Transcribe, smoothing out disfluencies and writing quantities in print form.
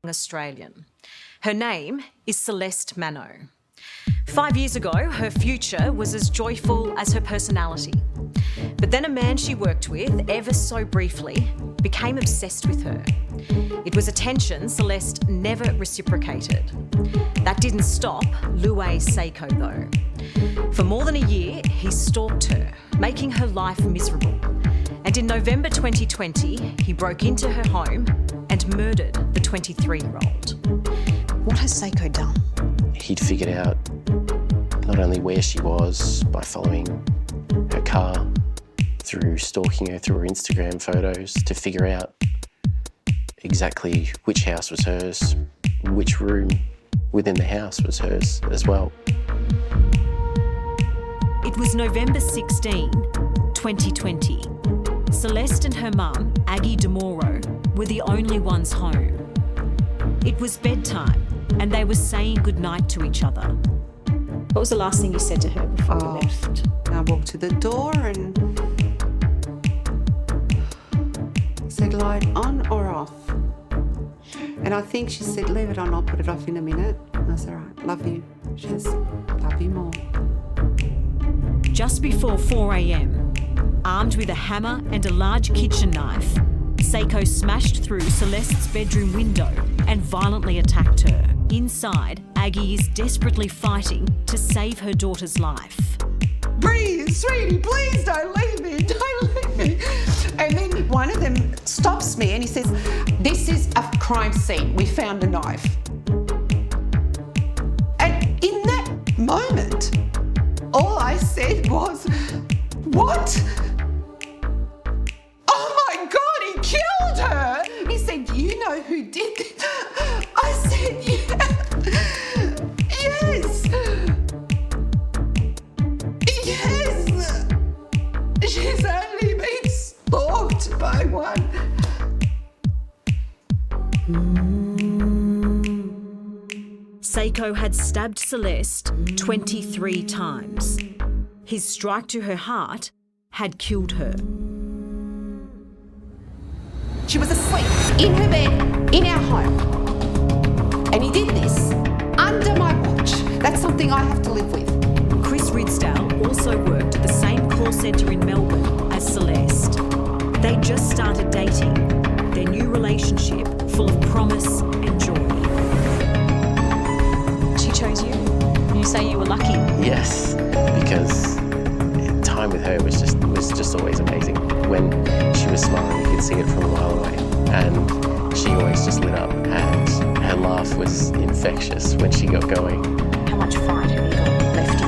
Australian. Her name is Celeste Mano. 5 years ago, her future was as joyful as her personality. But then a man she worked with, ever so briefly, became obsessed with her. It was attention Celeste never reciprocated. That didn't stop Luay Seiko though. For more than a year, he stalked her, making her life miserable. And in November 2020, he broke into her home and murdered the 23-year-old. What has Seiko done? He'd figured out not only where she was by following her car, through stalking her through her Instagram photos to figure out exactly which house was hers, which room within the house was hers as well. It was November 16, 2020. Celeste and her mum, Aggie DeMoro, were the only ones home. It was bedtime and they were saying goodnight to each other. What was the last thing you said to her before you left? I walked to the door and said, light on or off? And I think she said, leave it on, I'll put it off in a minute. And I said, all right, love you. She says, love you more. Just before 4 a.m, armed with a hammer and a large kitchen knife, Seiko smashed through Celeste's bedroom window and violently attacked her. Inside, Aggie is desperately fighting to save her daughter's life. Breathe, sweetie, please don't leave me, don't leave me. And then one of them stops me and he says, this is a crime scene, we found a knife. And in that moment, all I said was, what? Oh my God, he killed her. He said, do you know who did this? I said, yes. She's only been stalked by one. Seiko had stabbed Celeste 23 times. His strike to her heart had killed her. She was asleep in her bed, in our home. And he did this under my watch. That's something I have to live with. Chris Ridsdale also worked at the same call centre in Melbourne as Celeste. They just started dating, their new relationship full of promise and joy. She chose you. You say you were lucky. Yes, because time with her was just always amazing. When she was smiling, you could see it from a mile away, and she always just lit up, and her laugh was infectious when she got going. How much fight have you got left in